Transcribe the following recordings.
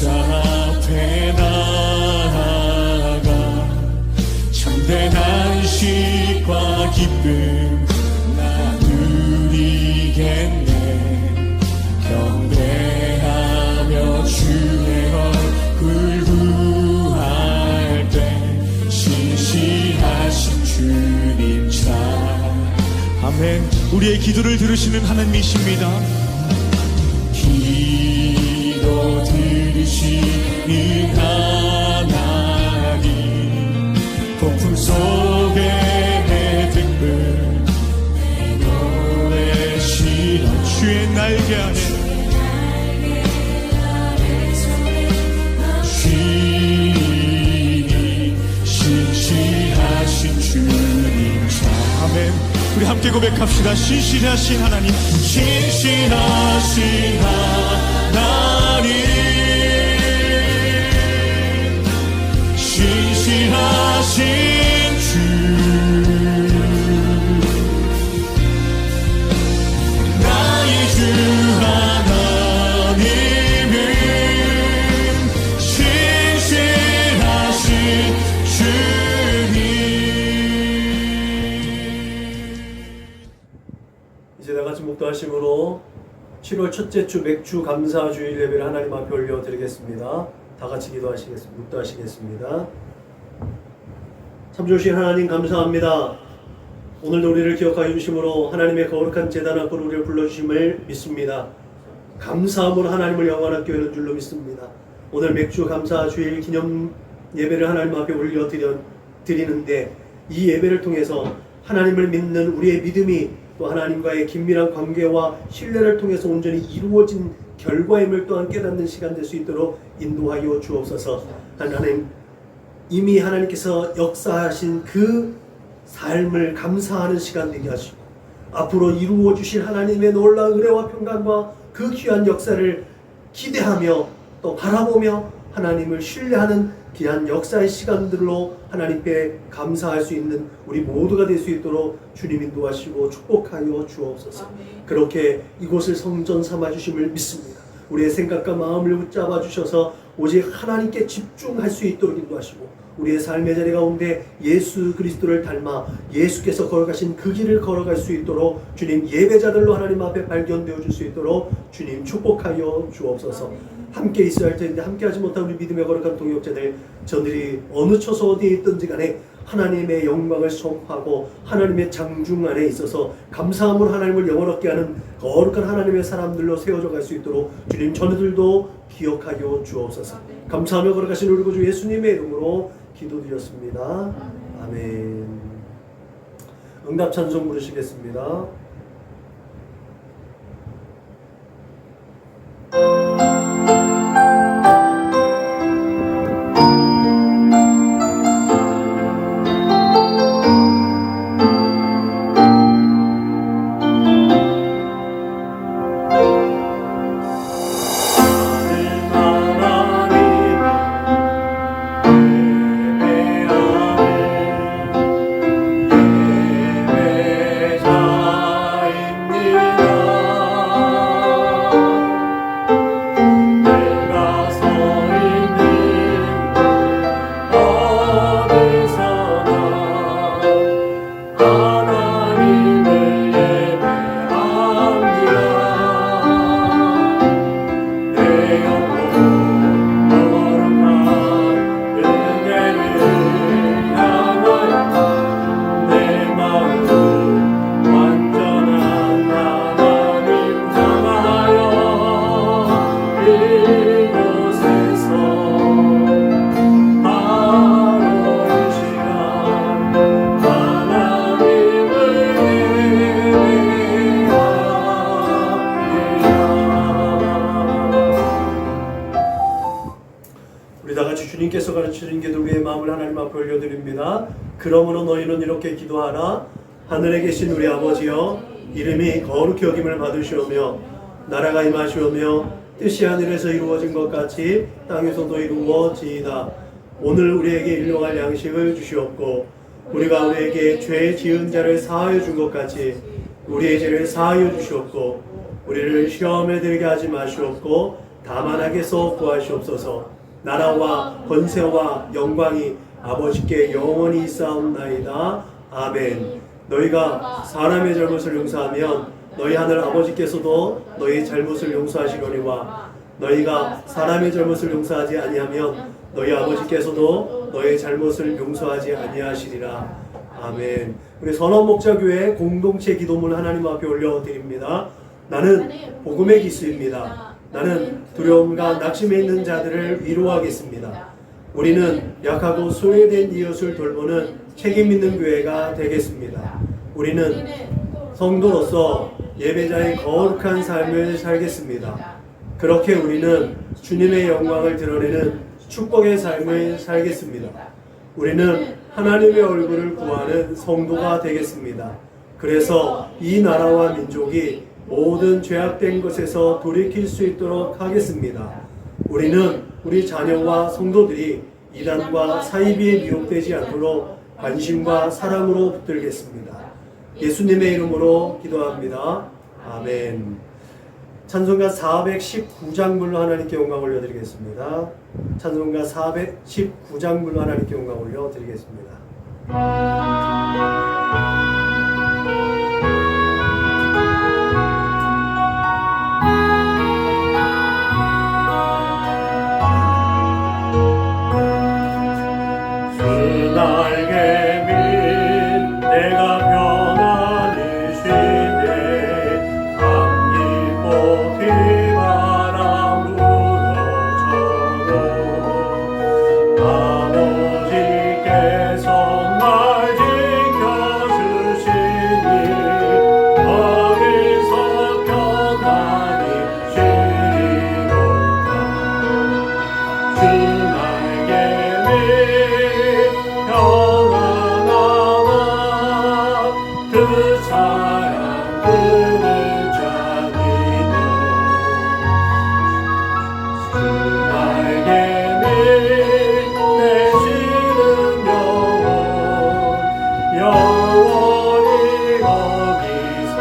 앞에 나아가 참된 안식과 기쁨 나누리겠네. 경배하며 주의 얼굴 구할 때 신실하신 주님 참. 아멘. 우리의 기도를 들으시는 하나님이십니다. 기도 들으시는 하나님, 폭풍 속에 등불 내 노래 실어 주의 날개 아래 주님 신실하신 주님 참. 아멘. 우리 함께 고백합시다. 신실하신 하나님, 신실하신 하나님, 신실하신 주, 나의 주 하나님은 신실하신 주님. 이제 다같이 묵도하심으로 7월 첫째 주 맥주 감사 주일 예배를 하나님 앞에 올려드리겠습니다. 다같이 기도하시겠습니다. 묵도하시겠습니다. 참 좋으신 하나님 감사합니다. 오늘도 우리를 기억하여 주심으로 하나님의 거룩한 제단 앞으로 우리를 불러주심을 믿습니다. 감사함으로 하나님을 영원하게 하는 줄로 믿습니다. 오늘 맥주 감사 주일 기념 예배를 하나님 앞에 올려드리는데 이 예배를 통해서 하나님을 믿는 우리의 믿음이 또 하나님과의 긴밀한 관계와 신뢰를 통해서 온전히 이루어진 결과임을 또한 깨닫는 시간 될 수 있도록 인도하여 주옵소서. 하나님, 이미 하나님께서 역사하신 그 삶을 감사하는 시간 되게 하시고 앞으로 이루어 주실 하나님의 놀라운 은혜와 평강과 그 귀한 역사를 기대하며 또 바라보며 하나님을 신뢰하는 귀한 역사의 시간들로 하나님께 감사할 수 있는 우리 모두가 될 수 있도록 주님 인도하시고 축복하여 주옵소서. 그렇게 이곳을 성전 삼아 주심을 믿습니다. 우리의 생각과 마음을 붙잡아 주셔서 오직 하나님께 집중할 수 있도록 인도하시고 우리의 삶의 자리 가운데 예수 그리스도를 닮아 예수께서 걸어가신 그 길을 걸어갈 수 있도록 주님 예배자들로 하나님 앞에 발견되어 줄 수 있도록 주님 축복하여 주옵소서. 함께 있어야 할 텐데 함께하지 못한 우리 믿음의 거룩한 동역자들, 저들이 어느 처소 어디에 있든지 간에 하나님의 영광을 선포하고 하나님의 장중 안에 있어서 감사함으로 하나님을 영원하게 하는 거룩한 하나님의 사람들로 세워져 갈 수 있도록 주님 저희들도 기억하여 주옵소서. 감사하며 걸어가신 우리 구주 예수님의 이름으로 기도드렸습니다. 아멘. 응답 찬송 부르시겠습니다. 주님께서 가르치는 기도 우리의 마음을 하나님 앞에 올려드립니다. 그러므로 너희는 이렇게 기도하라. 하늘에 계신 우리 아버지여, 이름이 거룩히 여김을 받으시오며 나라가 임하시오며 뜻이 하늘에서 이루어진 것 같이 땅에서도 이루어지이다. 오늘 우리에게 일용할 양식을 주시옵고 우리가 우리에게 죄 지은 자를 사하여 준 것 같이 우리의 죄를 사하여 주시옵고 우리를 시험에 들게 하지 마시옵고 다만 악에서 구하시옵소서. 나라와 권세와 영광이 아버지께 영원히 있사옵나이다. 아멘. 너희가 사람의 잘못을 용서하면 너희 하늘 아버지께서도 너희 잘못을 용서하시거니와 너희가 사람의 잘못을 용서하지 아니하면 너희 아버지께서도 너희 잘못을 용서하지 아니하시리라. 아멘. 우리 선원목자교회 공동체 기도문 하나님 앞에 올려드립니다. 나는 복음의 기수입니다. 나는 두려움과 낙심에 있는 자들을 위로하겠습니다. 우리는 약하고 소외된 이웃을 돌보는 책임 있는 교회가 되겠습니다. 우리는 성도로서 예배자의 거룩한 삶을 살겠습니다. 그렇게 우리는 주님의 영광을 드러내는 축복의 삶을 살겠습니다. 우리는 하나님의 얼굴을 구하는 성도가 되겠습니다. 그래서 이 나라와 민족이 모든 죄악된 것에서 돌이킬 수 있도록 하겠습니다. 우리는 우리 자녀와 성도들이 이단과 사이비에 미혹되지 않도록 관심과 사랑으로 붙들겠습니다. 예수님의 이름으로 기도합니다. 아멘. 찬송가 419장 불로 하나님께 영광 올려드리겠습니다. 찬송가 419장 불로 하나님께 영광 올려드리겠습니다. 날개 민 내가 평안히 쉬네 감기고 비바람 불어져도 아버지께서 날 지켜주시니 거기서 평안히 쉬리로다. 주 날개 민 평안하나 그 사랑 그를 자기도 주 날개 민 되시는 영원히 거기서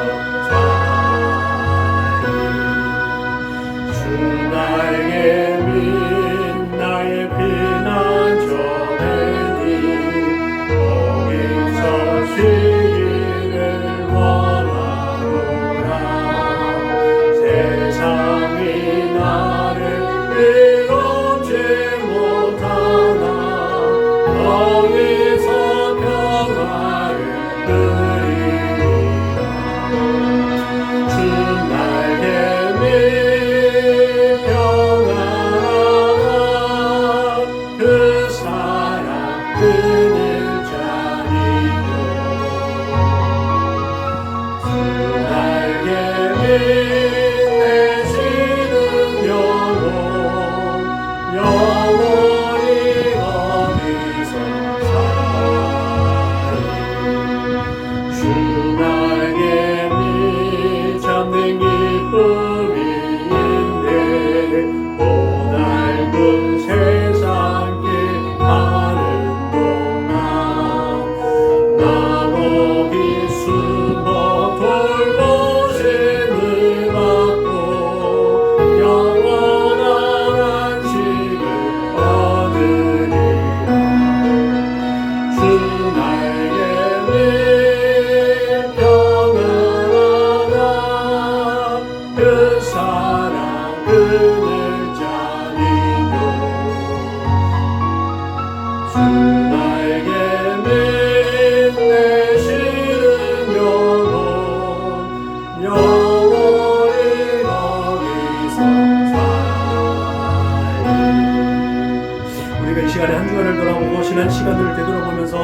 자리. 주 날개 민 나의 피난 쉬기를 원하노라. 세상이 나를 위롭지 못하나 거기서 평화를 누리리라. 주 날개 민 평안하나 그 사랑 그늘 내시는 영원히 거기서 살리. 주 날개 민 참된 기쁨이 있네 고넓은 세상길 가는 동안 나보기 숨어 돌보심을 받고 영원한 안식을 얻으리라. 주 날개 민 평안하나 그 사랑 그늘 자리도 주 날개 민 내시는 영원히 거기서 살리. 우리가 이 시간에 한 주간을 돌아보고 지난 시간들을 되돌아보면서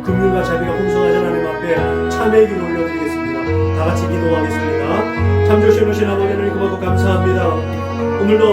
긍휼과 자비가 풍성하신 하나님 앞에 참회의 기도 올려드리겠습니다. 다 같이 기도하겠습니다. 참 좋으신 오신 아버지를 고맙고 감사합니다. 오늘도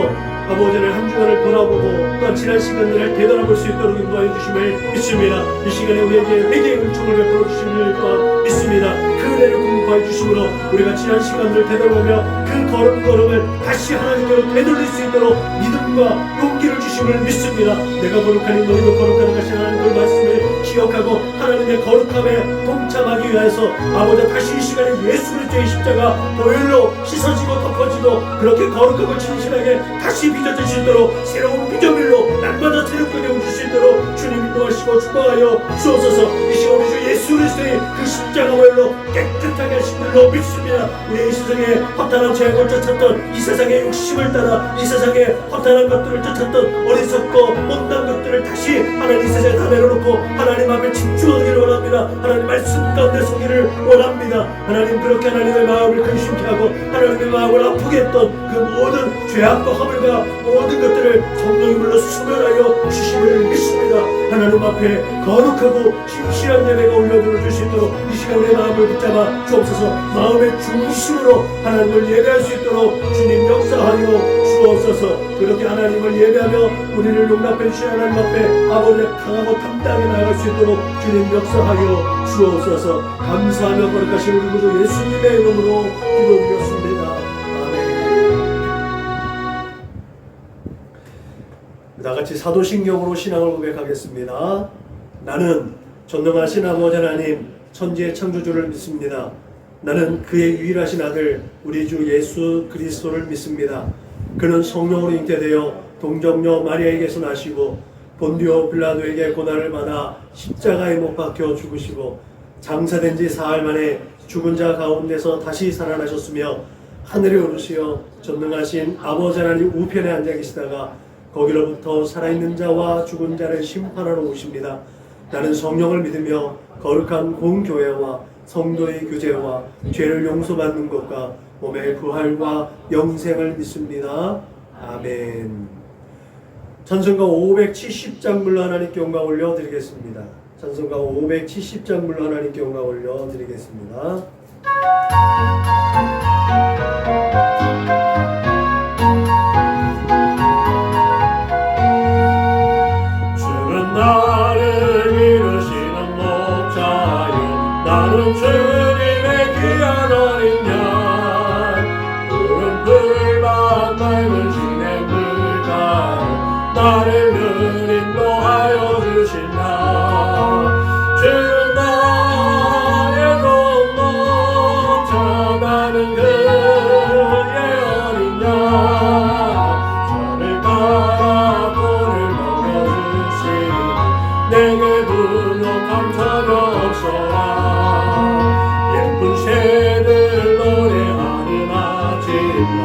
아버지를 한 주간을 돌아보고 또한 지난 시간들을 되돌아볼 수 있도록 인도하여 주심을 믿습니다. 이 시간에 우리에게 회개의 은총을 베풀어 주심을 또한 믿습니다. 그 은혜를 공급하여 주심으로 우리가 지난 시간들을 되돌아보며 그 걸음을 다시 하나님께로 되돌릴 수 있도록 믿음과 용기를 주시옵소서. 주심을 믿습니다. 내가 거룩하니 너희도 거룩하는 것이 하나님 그 말씀을 기억하고 하나님의 거룩함에 동참하기 위해서 아버지 다시 이 시간에 예수 그리스도의 십자가 보혈로 씻어지고 덮어지고 그렇게 거룩하고 진실하게 다시 빚어질 수 있도록 새로운 비전일로 날마다 새롭게 되어줄 수 있도록 주님 인도하시고 축복하여 주옵소서. 이 시간 우리 주 예수 그리스도의 그 십자가 보혈로 깨끗하게 하신 줄로 믿습니다. 우리 이 세상에 허탄한 죄악을 쫓았던 이 세상의 욕심을 따라 이 세상에 허탄한 것들을 쫓았던 어리석고 못난 것들을 다시 하나님 이 세상에 다 내려놓고 하나님 앞에 집중하기를 원합니다. 하나님 말씀 가운데 서기를 원합니다. 하나님 그렇게 하나님의 마음을 근심케 하고 하나님의 마음을 아프게 했던 그 모든 죄악과 허물과 모든 것들을 성령의 물로 수멸하여 주심을 믿습니다. 하나님 앞에 거룩하고 진실한 예배가 올려드려 줄 수 있도록 이 시간에 마음을 붙잡아 주옵소서. 마음의 중심으로 하나님을 예배할 수 있도록 주님 역사하여 주옵소서. 그렇게 하나님을 예배하며 우리를 용납해 주신 하나님 앞에 아버지의 강하고 담대하게 나아갈 수 있도록 주님 역사하여 주옵소서. 감사하며 거룩하신 우리 구주 예수님의 이름으로 기도드렸습니다. 아멘. 다같이 사도신경으로 신앙을 고백하겠습니다. 나는 전능하신 아버지 하나님 천지의 창조주를 믿습니다. 나는 그의 유일하신 아들 우리 주 예수 그리스도를 믿습니다. 그는 성령으로 잉태되어 동정녀 마리아에게서 나시고 본디오 빌라도에게 고난을 받아 십자가에 못 박혀 죽으시고 장사된 지 사흘 만에 죽은 자 가운데서 다시 살아나셨으며 하늘에 오르시어 전능하신 아버지 하나님 우편에 앉아 계시다가 거기로부터 살아있는 자와 죽은 자를 심판하러 오십니다. 나는 성령을 믿으며 거룩한 공교회와 성도의 교제와 죄를 용서받는 것과 몸의 부활과 영생을 믿습니다. 아멘. 찬송가 570장물로 하나님께 영광 올려드리겠습니다. 찬송가 570장물로 하나님께 영광 올려드리겠습니다. 주는 나를 이루시는 목자여 나는 주님의 귀한 어린 양 푸른 풀밭 맑은 시냇 물가로 나를 늘 인도하여 주신다. 주는 나의 좋은 목자 나는 그의 어린 양 저를 따라 꼴을 먹여주시니 내게 부족함 전혀 없어라. 예쁜 새들 노래하는 아침날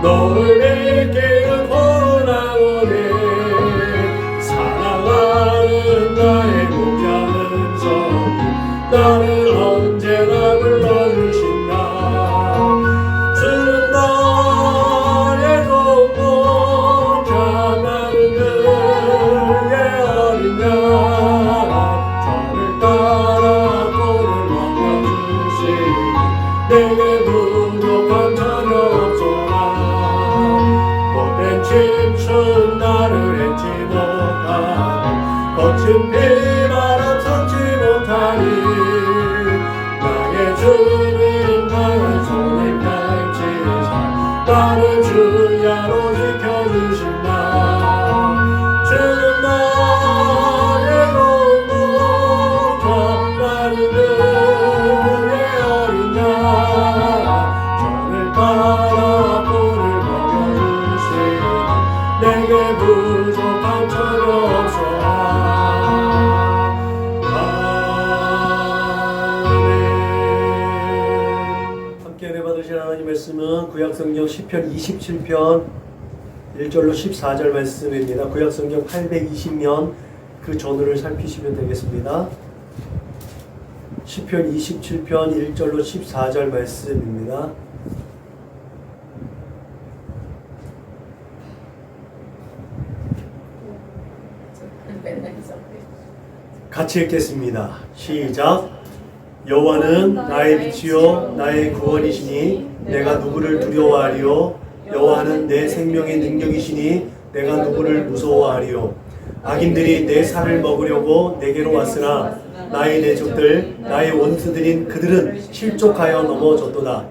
너를 믿기는 고나오네. 사랑하는 나의 목자는 성 나를 언제나 불러주신다. 주는 나의 좋은 목자 나는 그의 어린 양 저를 따라 꼴을 먹여주시니 내게 부족함 전혀 없소라. 못된 침춘 나를 잊지 못하고 거친 비바람 참지 못하니 나의 주님 나의 손을 펼치사 나를 주야로 지켜주신다. 주는 나의 좋은 목자 나는 그의 어린 양 저를 따라 꼴을 먹여주시니 내게 부족함 전혀 없소라. 아멘. 함께 예배 받으실 하나님 말씀은 구약성경 시편 27편 1절로 14절 말씀입니다. 구약성경 820년 그 전후를 살피시면 되겠습니다. 시편 27편 1절로 14절 말씀입니다. 같이 읽겠습니다. 시작. 여호와는 나의 빛이요 나의 구원이시니 내가 누구를 두려워하리요. 여호와는 내 생명의 능력이시니 내가 누구를 무서워하리요. 악인들이 내 살을 먹으려고 내게로 왔으나 나의 내적들 나의 원수들인 그들은 실족하여 넘어졌도다.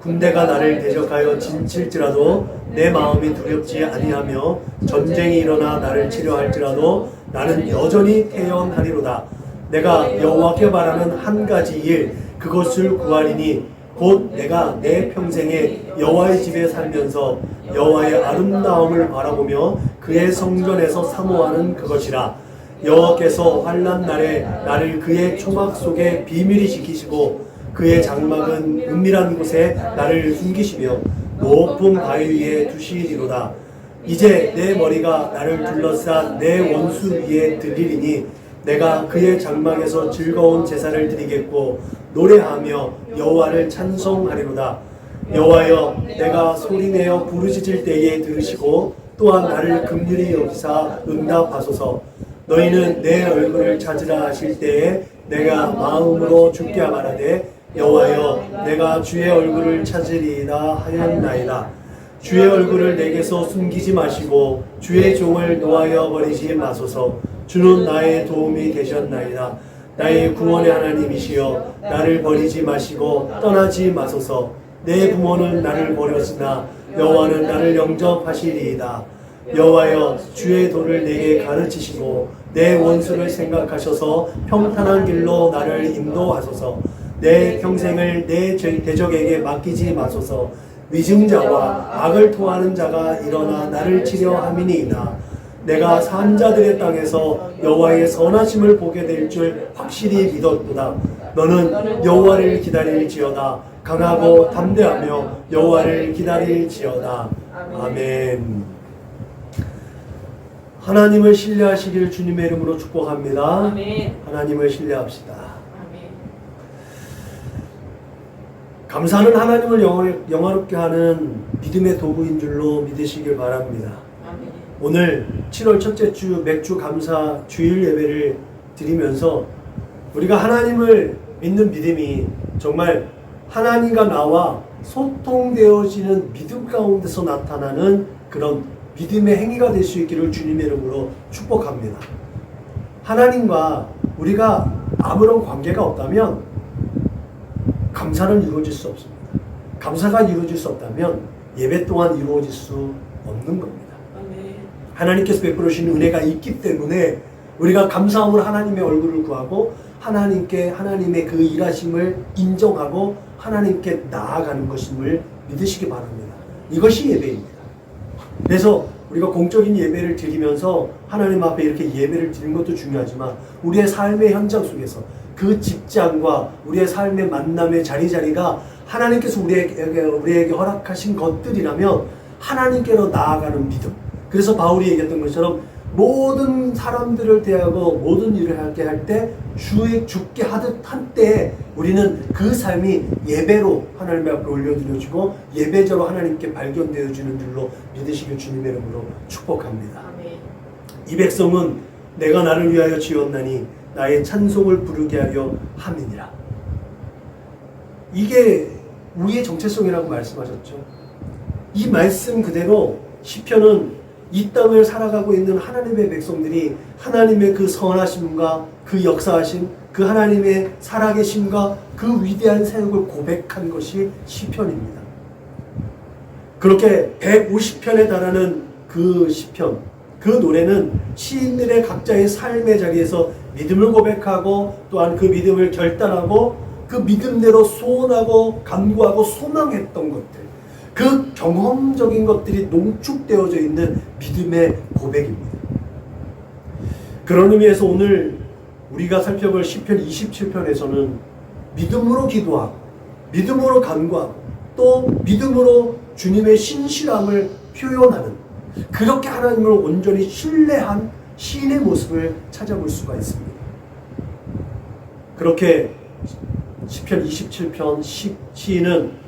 군대가 나를 대적하여 진칠지라도 내 마음이 두렵지 아니하며 전쟁이 일어나 나를 치려할지라도 나는 여전히 태연하리로다. 내가 여호와께 바라는 한 가지 일 그것을 구하리니 곧 내가 내 평생에 여호와의 집에 살면서 여호와의 아름다움을 바라보며 그의 성전에서 사모하는 그것이라. 여호와께서 환난 날에 나를 그의 초막 속에 비밀히 지키시고 그의 장막은 은밀한 곳에 나를 숨기시며 높은 바위 위에 두시리로다. 이제 내 머리가 나를 둘러싼 내 원수 위에 들리리니 내가 그의 장막에서 즐거운 제사를 드리겠고 노래하며 여호와를 찬송하리로다. 여호와여, 내가 소리내어 부르짖을 때에 들으시고 또한 나를 긍휼히 여기사 응답하소서. 너희는 내 얼굴을 찾으라 하실 때에 내가 마음으로 주께 말하되 여호와여, 내가 주의 얼굴을 찾으리이다 하였나이다. 주의 얼굴을 내게서 숨기지 마시고 주의 종을 놓아여 버리지 마소서. 주는 나의 도움이 되셨나이다. 나의 구원의 하나님이시여, 나를 버리지 마시고 떠나지 마소서. 내 부모는 나를 버렸으나 여호와는 나를 영접하시리이다. 여호와여, 주의 도를 내게 가르치시고 내 원수를 생각하셔서 평탄한 길로 나를 인도하소서. 내 평생을 내 대적에게 맡기지 마소서. 위증자와 악을 토하는 자가 일어나 나를 치려 함이니이다. 내가 산자들의 땅에서 여호와의 선하심을 보게 될 줄 확실히 믿었도다. 너는 여호와를 기다릴지어다. 강하고 담대하며 여호와를 기다릴지어다. 아멘. 하나님을 신뢰하시기를 주님의 이름으로 축복합니다. 아멘. 하나님을 신뢰합시다. 아멘. 감사는 하나님을 영화롭게 하는 믿음의 도구인 줄로 믿으시길 바랍니다. 아멘. 오늘 7월 첫째 주 맥주 감사 주일 예배를 드리면서 우리가 하나님을 믿는 믿음이 정말 하나님과 나와 소통되어지는 믿음 가운데서 나타나는 그런 믿음의 행위가 될 수 있기를 주님의 이름으로 축복합니다. 하나님과 우리가 아무런 관계가 없다면 감사는 이루어질 수 없습니다. 감사가 이루어질 수 없다면 예배 또한 이루어질 수 없는 겁니다. 아멘. 하나님께서 베풀어 주신 은혜가 있기 때문에 우리가 감사함으로 하나님의 얼굴을 구하고 하나님의 그 일하심을 인정하고 하나님께 나아가는 것임을 믿으시기 바랍니다. 이것이 예배입니다. 그래서 우리가 공적인 예배를 드리면서 하나님 앞에 이렇게 예배를 드리는 것도 중요하지만 우리의 삶의 현장 속에서 그 직장과 우리의 삶의 만남의 자리자리가 하나님께서 우리에게 허락하신 것들이라면 하나님께로 나아가는 믿음. 그래서 바울이 얘기했던 것처럼 모든 사람들을 대하고 모든 일을 할 때 주께 하듯 한 때에 우리는 그 삶이 예배로 하나님 앞에 올려드려지고 예배자로 하나님께 발견되어지는 줄로 믿으시길 주님의 이름으로 축복합니다. 아멘. 이 백성은 내가 나를 위하여 지었나니 나의 찬송을 부르게 하려 함이니라. 이게 우리의 정체성이라고 말씀하셨죠. 이 말씀 그대로 시편은 이 땅을 살아가고 있는 하나님의 백성들이 하나님의 그 선하심과 그 역사하심, 그 하나님의 살아계심과 그 위대한 사역을 고백한 것이 시편입니다. 그렇게 150편에 달하는 그 시편, 그 노래는 시인들의 각자의 삶의 자리에서 믿음을 고백하고 또한 그 믿음을 결단하고 그 믿음대로 소원하고 간구하고 소망했던 것들, 그 경험적인 것들이 농축되어져 있는 믿음의 고백입니다. 그런 의미에서 오늘 우리가 살펴볼 시편 27편에서는 믿음으로 기도하고 믿음으로 간구하고 또 믿음으로 주님의 신실함을 표현하는, 그렇게 하나님을 온전히 신뢰한 시인의 모습을 찾아볼 수가 있습니다. 그렇게 시편 27편 시인은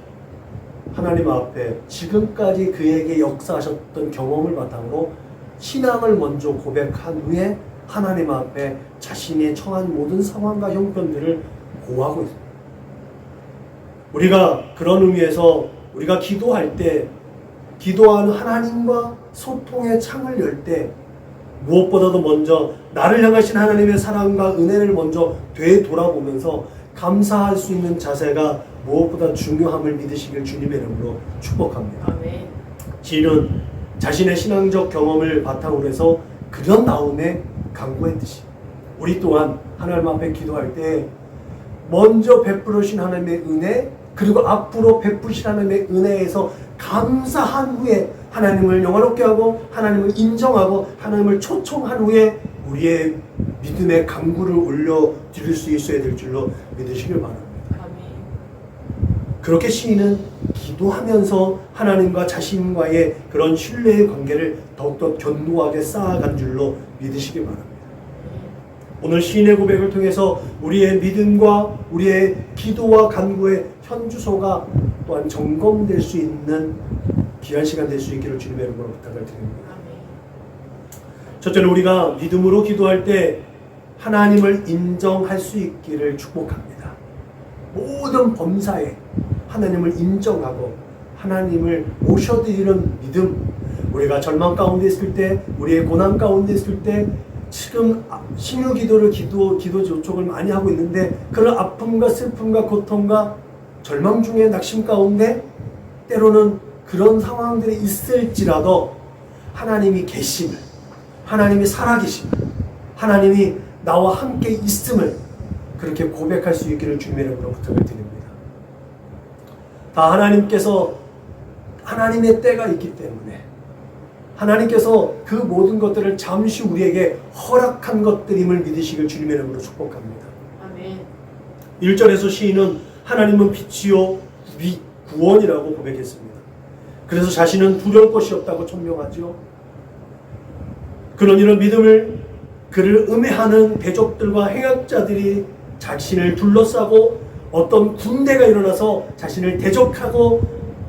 하나님 앞에 지금까지 그에게 역사하셨던 경험을 바탕으로 신앙을 먼저 고백한 후에 하나님 앞에 자신이 처한 모든 상황과 형편들을 고하고 있습니다. 우리가 그런 의미에서 우리가 기도할 때, 기도하는 하나님과 소통의 창을 열 때 무엇보다도 먼저 나를 향하신 하나님의 사랑과 은혜를 먼저 되돌아보면서 감사할 수 있는 자세가 무엇보다 중요함을 믿으시길 주님의 이름으로 축복합니다. 아멘. 시인은 자신의 신앙적 경험을 바탕으로 해서 그런 다음에 간구했듯이 우리 또한 하나님 앞에 기도할 때 먼저 베풀으신 하나님의 은혜, 그리고 앞으로 베푸신 하나님의 은혜에서 감사한 후에 하나님을 영화롭게 하고 하나님을 인정하고 하나님을 초청한 후에 우리의 믿음의 간구를 올려드릴 수 있어야 될 줄로 믿으시길 바랍니다. 아멘. 그렇게 시인은 기도하면서 하나님과 자신과의 그런 신뢰의 관계를 더욱더 견고하게 쌓아간 줄로 믿으시기 바랍니다. 오늘 시인의 고백을 통해서 우리의 믿음과 우리의 기도와 간구의 현주소가 또한 점검될 수 있는 귀한 시간 될 수 있기를 주님의 이름으로 부탁을 드립니다. 아멘. 첫째는 우리가 믿음으로 기도할 때 하나님을 인정할 수 있기를 축복합니다. 모든 범사에 하나님을 인정하고 하나님을 모셔드리는 믿음, 우리가 절망 가운데 있을 때, 우리의 고난 가운데 있을 때, 지금 신유 기도 조촉을 많이 하고 있는데 그런 아픔과 슬픔과 고통과 절망 중에 낙심 가운데 때로는 그런 상황들이 있을지라도 하나님이 계심을, 하나님이 살아계심을, 하나님이 나와 함께 있음을 그렇게 고백할 수 있기를 주님의 이름으로 부탁을 드립니다. 다 하나님께서 하나님의 때가 있기 때문에 하나님께서 그 모든 것들을 잠시 우리에게 허락한 것들임을 믿으시길 주님의 이름으로 축복합니다. 아멘. 1절에서 시인은 하나님은 빛이요 구원이라고 고백했습니다. 그래서 자신은 두려울 것이 없다고 천명하죠. 그런 이런 믿음을 그를 음해하는 대적들과 행악자들이 자신을 둘러싸고 어떤 군대가 일어나서 자신을 대적하고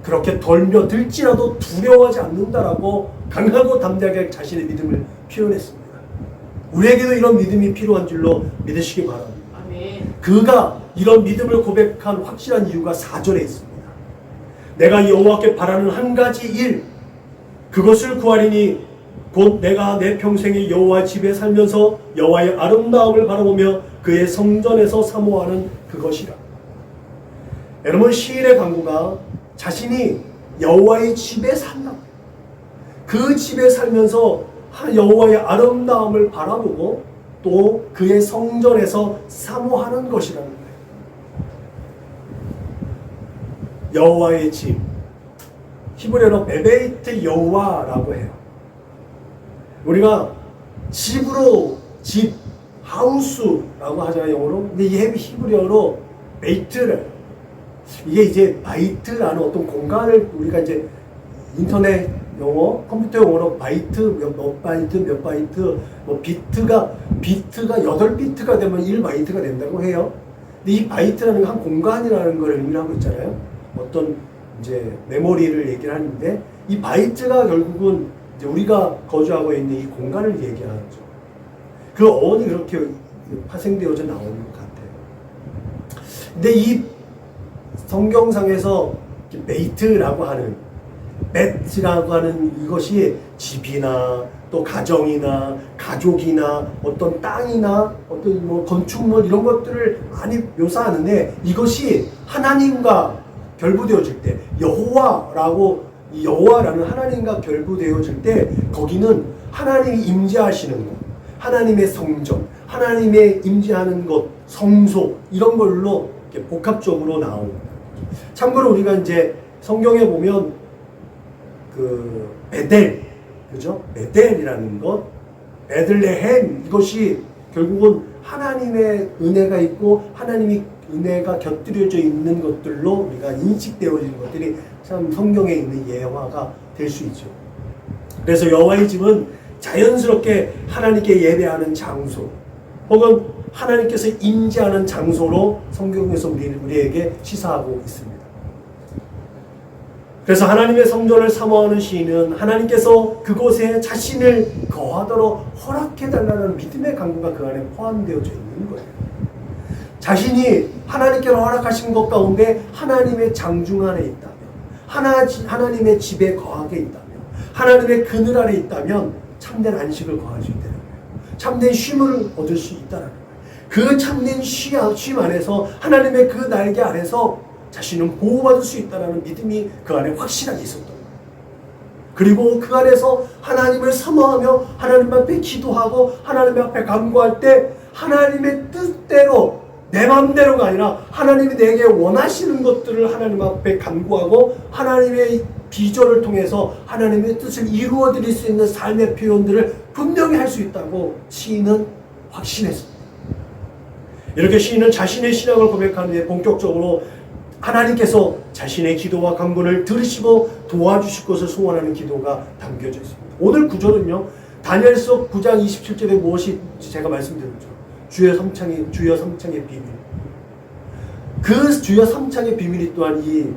그렇게 덜며들지라도 두려워하지 않는다라고 강하고 담대하게 자신의 믿음을 표현했습니다. 우리에게도 이런 믿음이 필요한 줄로 믿으시기 바랍니다. 아멘. 그가 이런 믿음을 고백한 확실한 이유가 4절에 있습니다. 내가 여호와께 바라는 한 가지 일, 그것을 구하리니 곧 내가 내 평생에 여호와 집에 살면서 여호와의 아름다움을 바라보며 그의 성전에서 사모하는 그것이라. 여러분, 시인의 간구가 자신이 여호와의 집에 산다. 그 집에 살면서 여호와의 아름다움을 바라보고 또 그의 성전에서 사모하는 것이라는 거예요. 여호와의 집, 히브리어로 베베이트 여호와라고 해요. 우리가 집으로 집, 하우스라고 하잖아요, 영어로. 근데 이 히브리어로 베이트를, 이게 이제 바이트라는 어떤 공간을 우리가 이제 인터넷 용어, 컴퓨터 용어로 바이트, 몇 바이트, 뭐 비트가 8비트가 되면 1바이트가 된다고 해요. 근데 이 바이트라는 건 한 공간이라는 걸 의미를 하고 있잖아요. 어떤 이제 메모리를 얘기를 하는데 이 바이트가 결국은 이제 우리가 거주하고 있는 이 공간을 얘기하죠. 그 어원이 그렇게 파생되어져 나오는 것 같아요. 근데 이 성경상에서 베이트라고 하는, 맷이라고 하는 이것이 집이나 또 가정이나 가족이나 어떤 땅이나 어떤 뭐 건축물 이런 것들을 많이 묘사하는데, 이것이 하나님과 결부되어질 때, 여호와라는 하나님과 결부되어질 때 거기는 하나님이 임재하시는 곳, 하나님의 성전, 하나님의 임재하는 곳, 성소, 이런 걸로 이렇게 복합적으로 나옵니다. 참고로 우리가 이제 성경에 보면 그 베델, 그죠? 베델이라는 것, 베들레헴, 이것이 결국은 하나님의 은혜가 있고 하나님이 은혜가 곁들여져 있는 것들로 우리가 인식되어지는 것들이 참 성경에 있는 예화가 될 수 있죠. 그래서 여호와의 집은 자연스럽게 하나님께 예배하는 장소, 혹은 하나님께서 임재하는 장소로 성경에서 우리에게 시사하고 있습니다. 그래서 하나님의 성전을 사모하는 시인은 하나님께서 그곳에 자신을 거하도록 허락해달라는 믿음의 간구가 그 안에 포함되어져 있는 거예요. 자신이 하나님께로 허락하신 것 가운데 하나님의 장중 안에 있다면, 하나님의 집에 거하게 있다면, 하나님의 그늘 아래 있다면 참된 안식을 거할 수 있다는 거예요. 참된 쉼을 얻을 수 있다는 거예요. 그 참된 쉼 안에서, 하나님의 그 날개 아래서 자신은 보호받을 수 있다는 믿음이 그 안에 확실하게 있었던 거예요. 그리고 그 안에서 하나님을 사모하며 하나님 앞에 기도하고 하나님 앞에 간구할 때 하나님의 뜻대로 내 마음대로가 아니라 하나님이 내게 원하시는 것들을 하나님 앞에 간구하고 하나님의 비전을 통해서 하나님의 뜻을 이루어 드릴 수 있는 삶의 표현들을 분명히 할 수 있다고 시인은 확신했습니다. 이렇게 시인은 자신의 신앙을 고백하는 데 본격적으로 하나님께서 자신의 기도와 간구를 들으시고 도와주실 것을 소원하는 기도가 담겨져 있습니다. 오늘 구절은요, 다니엘서 9장 27절에 무엇이 제가 말씀드렸죠. 주여 삼창의 비밀. 그 주여 삼창의 비밀이 또한 이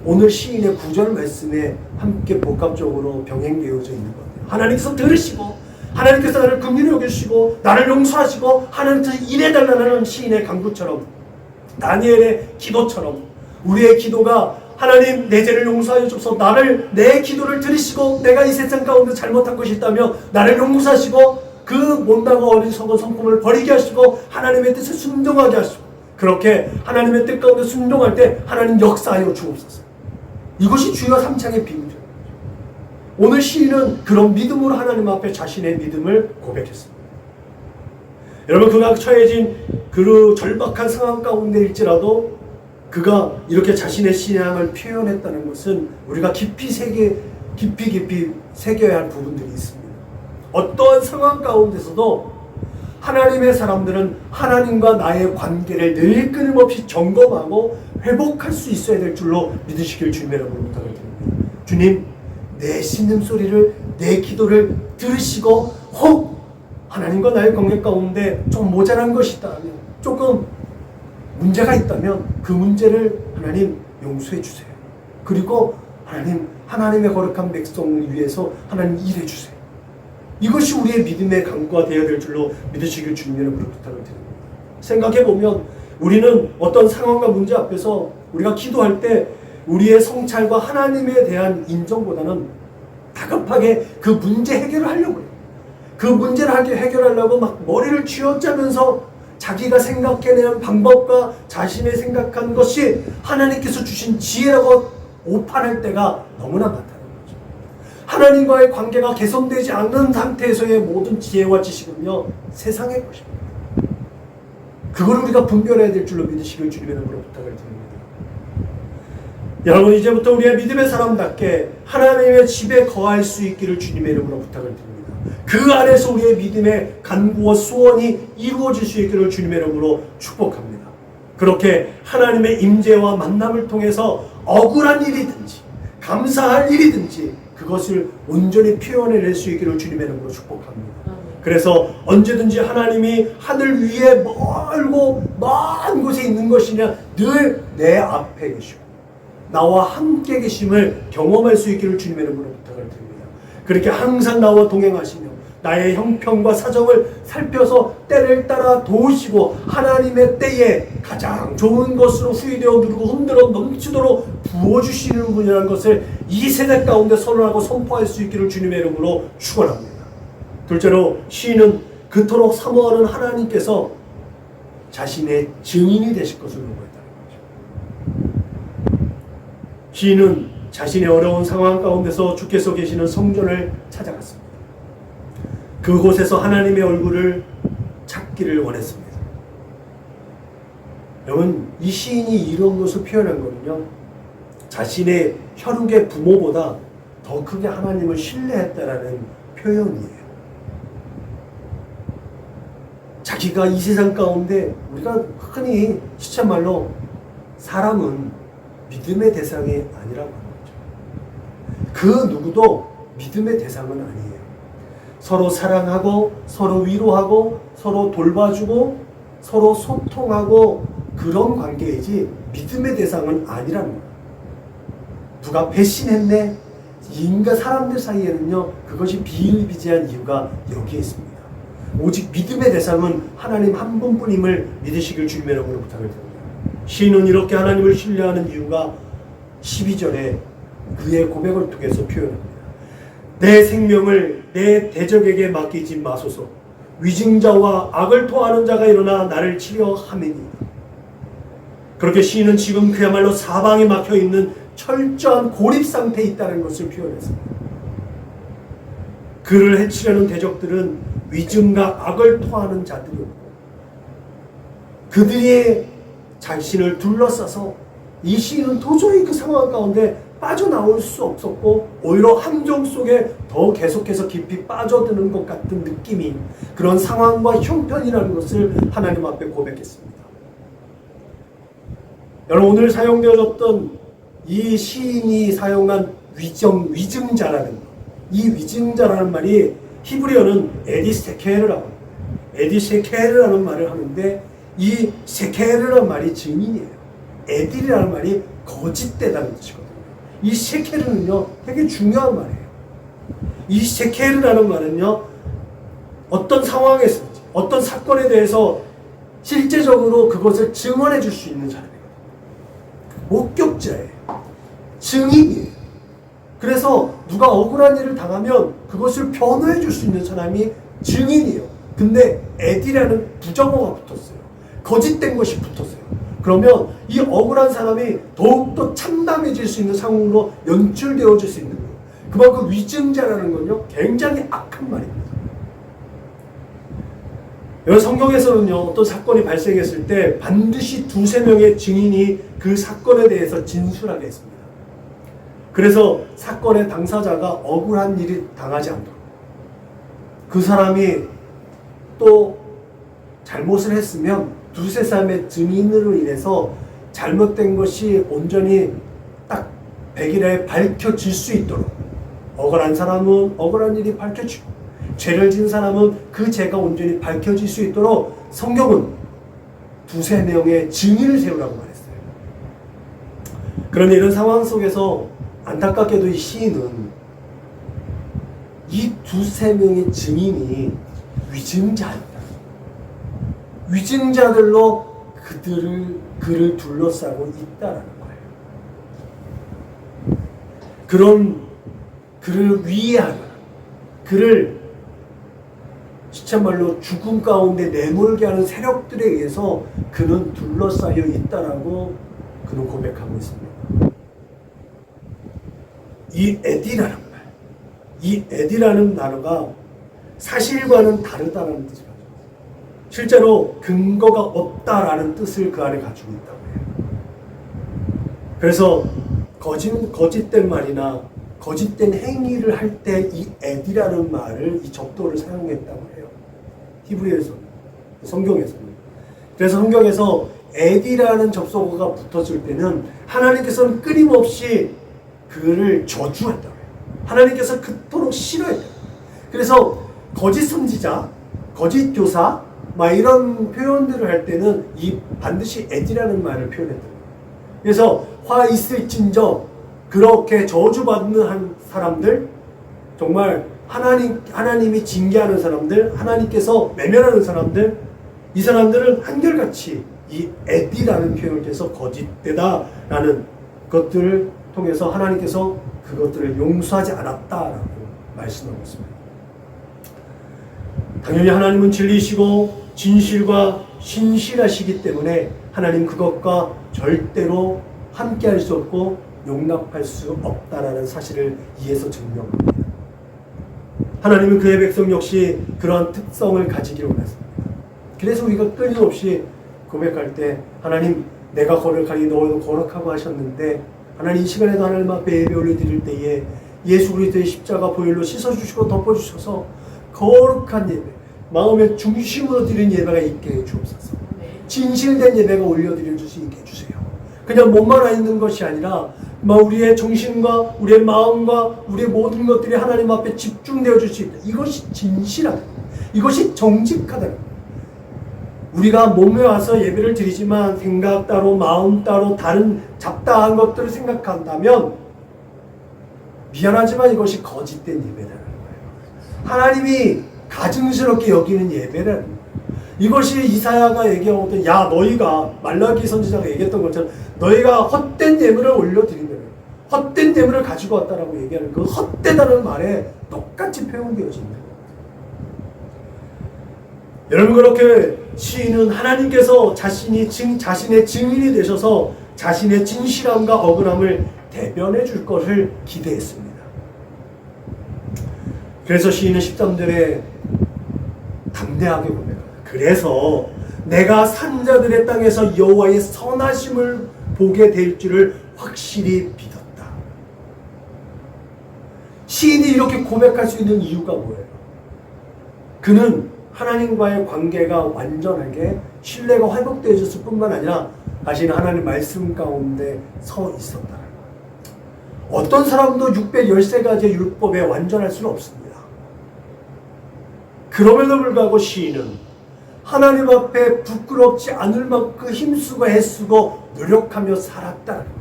오늘 시인의 구절 말씀에 함께 복합적으로 병행되어져 있는 것 같아요. 하나님께서 들으시고 하나님께서 나를 긍휼히 여기시고 나를 용서하시고 하나님께서 일해달라는 시인의 간구처럼 다니엘의 기도처럼 우리의 기도가 하나님 내 죄를 용서하여 주옵소서, 내 기도를 들으시고 내가 이 세상 가운데 잘못한 것이 있다면 나를 용서하시고 그 못나고 어리석은 성품을 버리게 하시고 하나님의 뜻을 순종하게 하시고 그렇게 하나님의 뜻 가운데 순종할 때 하나님 역사하여 주옵소서. 이것이 주여 삼창의 비밀이에요. 오늘 시인은 그런 믿음으로 하나님 앞에 자신의 믿음을 고백했습니다. 여러분, 그가 처해진 그 절박한 상황 가운데일지라도 그가 이렇게 자신의 신앙을 표현했다는 것은 우리가 깊이 새겨야 할 부분들이 있습니다. 어떠한 상황 가운데서도 하나님의 사람들은 하나님과 나의 관계를 늘 끊임없이 점검하고 회복할 수 있어야 될 줄로 믿으시길 주님의 이름으로 부탁을 드립니다. 주님, 내 신음소리를, 내 기도를 들으시고 혹 하나님과 나의 관계 가운데 좀 모자란 것이 있다면, 조금 문제가 있다면 그 문제를 하나님 용서해 주세요. 그리고 하나님의 거룩한 백성을 위해서 하나님 일해 주세요. 이것이 우리의 믿음의 강구가 되어야 될 줄로 믿으시길 주님의 이름으로 부탁을 드립니다. 생각해보면 우리는 어떤 상황과 문제 앞에서 우리가 기도할 때 우리의 성찰과 하나님에 대한 인정보다는 다급하게 그 문제 해결을 하려고 해요. 그 문제를 해결하려고 막 머리를 쥐어짜면서 자기가 생각해내는 방법과 자신의 생각한 것이 하나님께서 주신 지혜라고 오판할 때가 너무나 많다는 거죠. 하나님과의 관계가 개선되지 않는 상태에서의 모든 지혜와 지식은요, 세상의 것입니다. 그걸 우리가 분별해야 될 줄로 믿으시길 주님의 이름으로 부탁을 드립니다. 여러분, 이제부터 우리의 믿음의 사람답게 하나님의 집에 거할 수 있기를 주님의 이름으로 부탁을 드립니다. 그 안에서 우리의 믿음의 간구와 소원이 이루어질 수 있기를 주님의 이름으로 축복합니다. 그렇게 하나님의 임재와 만남을 통해서 억울한 일이든지 감사할 일이든지 그것을 온전히 표현해낼 수 있기를 주님의 이름으로 축복합니다. 그래서 언제든지 하나님이 하늘 위에 멀고 먼 곳에 있는 것이냐 늘 내 앞에 계시고 나와 함께 계심을 경험할 수 있기를 주님의 이름으로 부탁을 드립니다. 그렇게 항상 나와 동행하시며 나의 형편과 사정을 살펴서 때를 따라 도우시고 하나님의 때에 가장 좋은 것으로 후이되어 누르고 흔들어 넘치도록 부어주시는 분이라는 것을 이 세대 가운데 선언하고 선포할 수 있기를 주님의 이름으로 축원합니다. 둘째로 시인은 그토록 사모하는 하나님께서 자신의 증인이 되실 것을 요구했다는 거죠. 시인은 자신의 어려운 상황 가운데서 주께서 계시는 성전을 찾아갔습니다. 그곳에서 하나님의 얼굴을 찾기를 원했습니다. 여러분, 이 시인이 이런 것을 표현한 거는요, 자신의 혈육의 부모보다 더 크게 하나님을 신뢰했다라는 표현이에요. 자기가 이 세상 가운데 우리가 흔히 시쳇말로 사람은 믿음의 대상이 아니라고 하는 거죠. 그 누구도 믿음의 대상은 아니에요. 서로 사랑하고 서로 위로하고 서로 돌봐주고 서로 소통하고 그런 관계이지 믿음의 대상은 아니라는 거예요. 누가 배신했네? 인간 사람들 사이에는요, 그것이 비일비재한 이유가 여기에 있습니다. 오직 믿음의 대상은 하나님 한 분뿐임을 믿으시길 주님의 이름으로 부탁을 드립니다. 시인은 이렇게 하나님을 신뢰하는 이유가 12절에 그의 고백을 통해서 표현합니다. 내 생명을 내 대적에게 맡기지 마소서. 위증자와 악을 토하는 자가 일어나 나를 치려 함이니이다. 그렇게 시인은 지금 그야말로 사방이 막혀 있는 철저한 고립 상태에 있다는 것을 표현했습니다. 그를 해치려는 대적들은 위증과 악을 토하는 자들이었고 그들의 자신을 둘러싸서 이 시인은 도저히 그 상황 가운데 빠져나올 수 없었고 오히려 함정 속에 더 계속해서 깊이 빠져드는 것 같은 느낌이 그런 상황과 형편이라는 것을 하나님 앞에 고백했습니다. 여러분 오늘 사용되어졌던 이 시인이 사용한 위증자라는 것, 이 위증자라는 말이 히브리어는 에디세케르라고 합니다. 에디세케르라는 말을 하는데 이 세케르라는 말이 증인이에요. 에딜이라는 말이 거짓되다는 뜻이거든요. 이 세케르는요 되게 중요한 말이에요. 이 세케르라는 말은요 어떤 상황에서든지 어떤 사건에 대해서 실제적으로 그것을 증언해 줄 수 있는 사람이거든요. 목격자예요. 증인이에요. 그래서 누가 억울한 일을 당하면 그것을 변호해 줄 수 있는 사람이 증인이에요. 근데 에디라는 부정어가 붙었어요. 거짓된 것이 붙었어요. 그러면 이 억울한 사람이 더욱더 참담해질 수 있는 상황으로 연출되어질 수 있는 거예요. 그만큼 위증자라는 건요 굉장히 악한 말입니다. 여러 성경에서는요 어떤 사건이 발생했을 때 반드시 2-3명의 증인이 그 사건에 대해서 진술하게 했습니다. 그래서 사건의 당사자가 억울한 일이 당하지 않도록 그 사람이 또 잘못을 했으면 2-3사람의 증인으로 인해서 잘못된 것이 온전히 딱 100일에 밝혀질 수 있도록 억울한 사람은 억울한 일이 밝혀지고 죄를 지은 사람은 그 죄가 온전히 밝혀질 수 있도록 성경은 2-3명의 증인을 세우라고 말했어요. 그런데 이런 상황 속에서 안타깝게도 이 시인은 이 2-3명의 증인이 위증자입니다. 위증자들로 그를 둘러싸고 있다라는 거예요. 그런 그를 위해하는 그를 시체말로 죽음 가운데 내몰게 하는 세력들에 의해서 그는 둘러싸여 있다라고 그는 고백하고 있습니다. 이 에디라는 말, 이 에디라는 단어가 사실과는 다르다는 뜻을 가지고 있어요. 실제로 근거가 없다라는 뜻을 그 안에 가지고 있다고 해요. 그래서 거짓된 말이나 거짓된 행위를 할 때 이 에디라는 말을 이 접도를 사용했다고 해요. 히브리에서는, 성경에서는. 그래서 성경에서 에디라는 접속어가 붙었을 때는 하나님께서는 끊임없이 그를 저주한다고 해요. 하나님께서 그토록 싫어했다고. 그래서 거짓 선지자, 거짓 교사, 막 이런 표현들을 할 때는 이 반드시 에디라는 말을 표현했다고 해요. 그래서 화 있을진저 그렇게 저주받는 한 사람들, 정말 하나님이 징계하는 사람들, 하나님께서 외면하는 사람들, 이 사람들은 한결같이 이 에디라는 표현을 통해서 거짓되다라는 것들을 통해서 하나님께서 그것들을 용서하지 않았다라고 말씀하고 있습니다. 당연히 하나님은 진리시고 진실과 신실하시기 때문에 하나님 그것과 절대로 함께할 수 없고 용납할 수 없다라는 사실을 이에서 증명합니다. 하나님은 그의 백성 역시 그러한 특성을 가지기를 원했습니다. 그래서 우리가 끊임없이 고백할 때 하나님 내가 거룩하니 너도 거룩하고 하셨는데 하나님 이 시간에도 하나님 앞에 예배 올려드릴 때에 예수 그리스도의 십자가 보혈로 씻어주시고 덮어주셔서 거룩한 예배 마음의 중심으로 드린 예배가 있게 해주옵소서. 진실된 예배가 올려드릴 수 있게 해주세요. 그냥 몸만 와 있는 것이 아니라 우리의 정신과 우리의 마음과 우리의 모든 것들이 하나님 앞에 집중되어질 수 있다. 이것이 진실하다. 이것이 정직하다. 우리가 몸에 와서 예배를 드리지만 생각 따로 마음 따로 다른 잡다한 것들을 생각한다면 미안하지만 이것이 거짓된 예배라는 거예요. 하나님이 가증스럽게 여기는 예배라는 거예요. 이것이 이사야가 얘기하고 야 너희가 말라기 선지자가 얘기했던 것처럼 너희가 헛된 예물을 올려드린다는 헛된 예물을 가지고 왔다라고 얘기하는 그 헛되다는 말에 똑같이 표현되어져 있는 거예요. 여러분, 그렇게 시인은 하나님께서 자신의 증인이 되셔서 자신의 진실함과 억울함을 대변해 줄 것을 기대했습니다. 그래서 시인은 13절에 담대하게 고백합니다. 그래서 내가 산자들의 땅에서 여호와의 선하심을 보게 될 줄을 확실히 믿었다. 시인이 이렇게 고백할 수 있는 이유가 뭐예요? 그는 하나님과의 관계가 완전하게 신뢰가 회복되어졌을 뿐만 아니라 자신은 하나님 말씀 가운데 서 있었다. 어떤 사람도 613가지의 율법에 완전할 수는 없습니다. 그럼에도 불구하고 시인은 하나님 앞에 부끄럽지 않을 만큼 힘쓰고 애쓰고 노력하며 살았다는 거예요.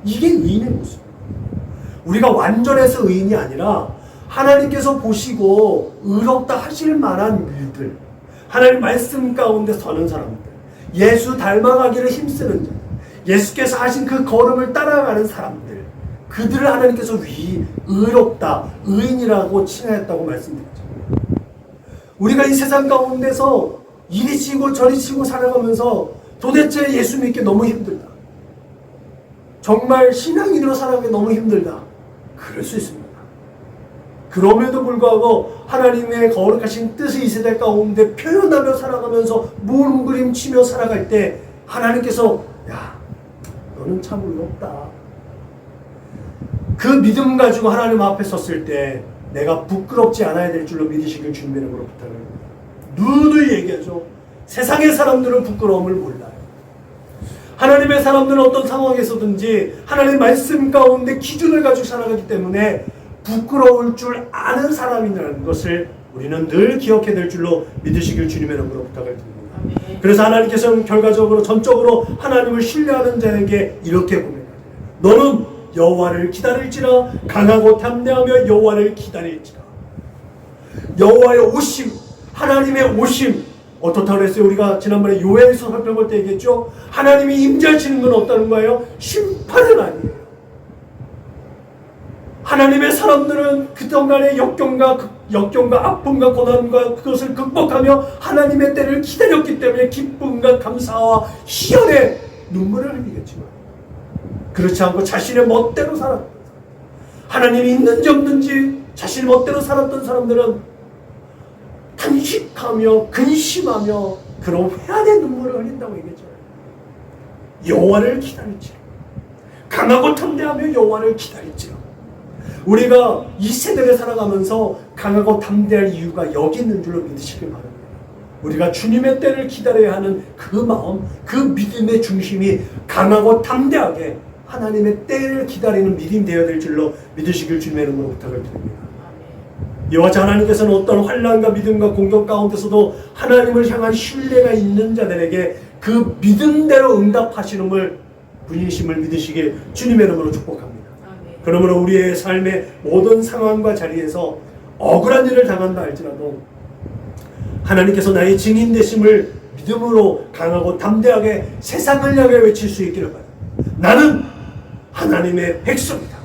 이게 의인의 모습입니다. 우리가 완전해서 의인이 아니라 하나님께서 보시고 의롭다 하실 만한 일들, 하나님 말씀 가운데 서는 사람들, 예수 닮아가기를 힘쓰는 자들, 예수께서 하신 그 걸음을 따라가는 사람들, 그들을 하나님께서 의롭다, 의인이라고 칭하였다고 말씀드렸죠. 우리가 이 세상 가운데서 이리 치고 저리 치고 살아가면서 도대체 예수 믿기 너무 힘들다, 정말 신앙인으로 살아가기 너무 힘들다, 그럴 수 있습니다. 그럼에도 불구하고 하나님의 거룩하신 뜻을 이 세대 가운데 표현하며 살아가면서 몸부림치며 살아갈 때 하나님께서 야, 너는 참 의롭다, 그 믿음 가지고 하나님 앞에 섰을 때 내가 부끄럽지 않아야 될 줄로 믿으시길 주님의 이름으로 부탁합니다. 누누이 얘기하죠. 세상의 사람들은 부끄러움을 몰라요. 하나님의 사람들은 어떤 상황에서든지 하나님의 말씀 가운데 기준을 가지고 살아가기 때문에 부끄러울 줄 아는 사람이라는 것을 우리는 늘 기억해야 될 줄로 믿으시길 주님의 이름으로 부탁을 드립니다. 그래서 하나님께서는 결과적으로 전적으로 하나님을 신뢰하는 자에게 이렇게 고백합니다. 너는 여호와를 기다릴지라, 강하고 담대하며 여호와를 기다릴지라. 여호와의 오심, 하나님의 오심, 어떻다고 그랬어요? 우리가 지난번에 요엘서 살펴볼 때 얘기했죠. 하나님이 임재하시는 건 없다는 거예요. 심판은 아니에요. 하나님의 사람들은 그동안의 역경과 아픔과 고난과 그것을 극복하며 하나님의 때를 기다렸기 때문에 기쁨과 감사와 희열의 눈물을 흘리겠지만, 그렇지 않고 자신의 멋대로 살았던, 하나님이 있는지 없는지 자신의 멋대로 살았던 사람들은 탄식하며 근심하며 그런 회한의 눈물을 흘린다고 얘기했죠. 여호와를 기다릴지라, 강하고 담대하며 여호와를 기다릴지라. 우리가 이 세대를 살아가면서 강하고 담대할 이유가 여기 있는 줄로 믿으시길 바랍니다. 우리가 주님의 때를 기다려야 하는 그 마음, 그 믿음의 중심이 강하고 담대하게 하나님의 때를 기다리는 믿음이 되어야 될 줄로 믿으시길 주님의 이름으로 부탁을 드립니다. 이와 같이 하나님께서는 어떤 환난과 믿음과 공격 가운데서도 하나님을 향한 신뢰가 있는 자들에게 그 믿음대로 응답하시는 분이심을 믿으시길 주님의 이름으로 축복합니다. 그러므로 우리의 삶의 모든 상황과 자리에서 억울한 일을 당한다 할지라도 하나님께서 나의 증인 되심을 믿음으로 강하고 담대하게 세상을 향해 외칠 수 있기를 바랍니다. 나는 하나님의 백성이다.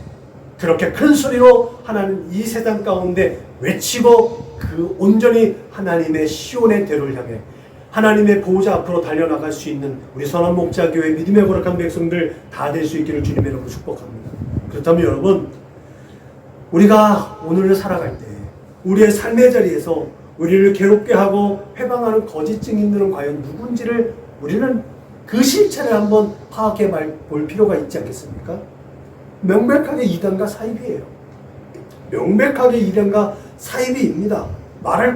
그렇게 큰 소리로 하나님 이 세상 가운데 외치고 그 온전히 하나님의 시온의 대로를 향해 하나님의 보호자 앞으로 달려나갈 수 있는 우리 선한 목자교회 믿음의 거룩한 백성들 다 될 수 있기를 주님의 이름으로 축복합니다. 그렇다면 여러분, 우리가 오늘을 살아갈 때 우리의 삶의 자리에서 우리를 괴롭게 하고 회방하는 거짓 증인들은 과연 누군지를 우리는 그 실체를 한번 파악해 볼 필요가 있지 않겠습니까? 명백하게 이단과 사이비예요. 명백하게 이단과 사이비입니다.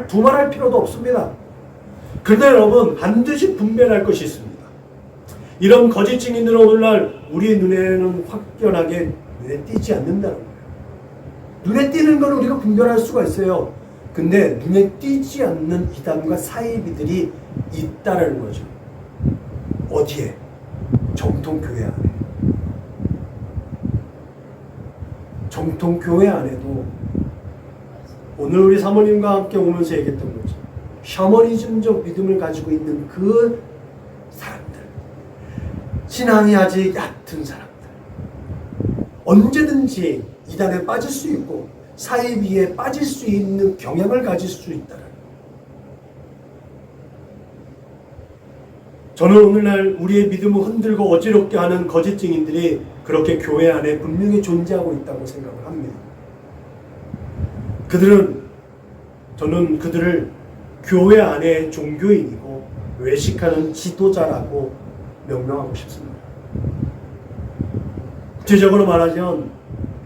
두말할 필요도 없습니다. 그런데 여러분, 반드시 분별할 것이 있습니다. 이런 거짓 증인들은 오늘날 우리 눈에는 확연하게 눈에 띄지 않는다는 거예요. 눈에 띄는 건 우리가 분별할 수가 있어요. 근데 눈에 띄지 않는 이단과 사이비들이 있다는 거죠. 어디에? 정통교회 안에. 정통교회 안에도 오늘 우리 사모님과 함께 오면서 얘기했던 거죠. 샤머니즘적 믿음을 가지고 있는 그 사람들, 신앙이 아직 얕은 사람들, 언제든지 이단에 빠질 수 있고 사이비에 빠질 수 있는 경향을 가질 수 있다는, 저는 오늘날 우리의 믿음을 흔들고 어지럽게 하는 거짓 증인들이 그렇게 교회 안에 분명히 존재하고 있다고 생각을 합니다. 저는 그들을 교회 안에 종교인이고 외식하는 지도자라고 명명하고 싶습니다. 구체적으로 말하자면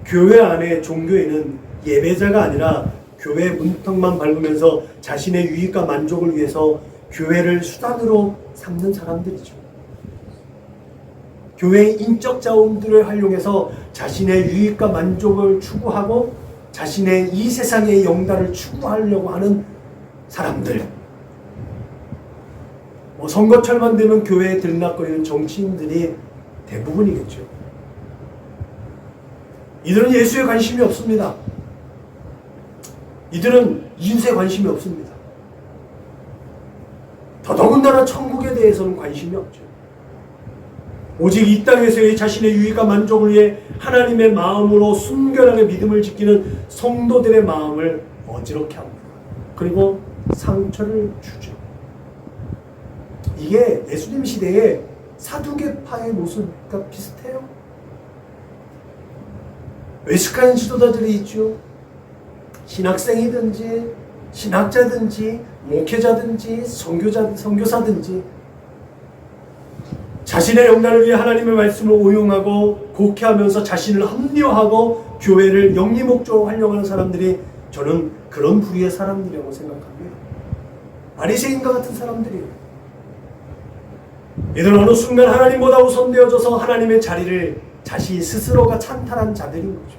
교회 안에 종교인은 예배자가 아니라 교회 문턱만 밟으면서 자신의 유익과 만족을 위해서 교회를 수단으로 삼는 사람들이죠. 교회의 인적 자원들을 활용해서 자신의 유익과 만족을 추구하고 자신의 이 세상의 영달을 추구하려고 하는 사람들. 선거철만 되면 교회에 들락거리는 정치인들이 대부분이겠죠. 이들은 예수에 관심이 없습니다. 이들은 이웃에 관심이 없습니다. 더더군다나 천국에 대해서는 관심이 없죠. 오직 이 땅에서의 자신의 유익과 만족을 위해 하나님의 마음으로 순결하게 믿음을 지키는 성도들의 마음을 어지럽게 합니다. 그리고 상처를 주죠. 이게 예수님 시대의 사두개파의 모습과 비슷해요. 외식하는 지도자들이 있죠. 신학생이든지 신학자든지 목회자든지 선교사든지 자신의 영달을 위해 하나님의 말씀을 오용하고 곡해하면서 자신을 합리화하고 교회를 영리 목적으로 활용하는 사람들이 저는 그런 부류의 사람들이라고 생각합니다. 바리새인과 같은 사람들이에요. 이들은 어느 순간 하나님보다 우선되어져서 하나님의 자리를 자신 스스로가 찬탈한 자들인 거죠.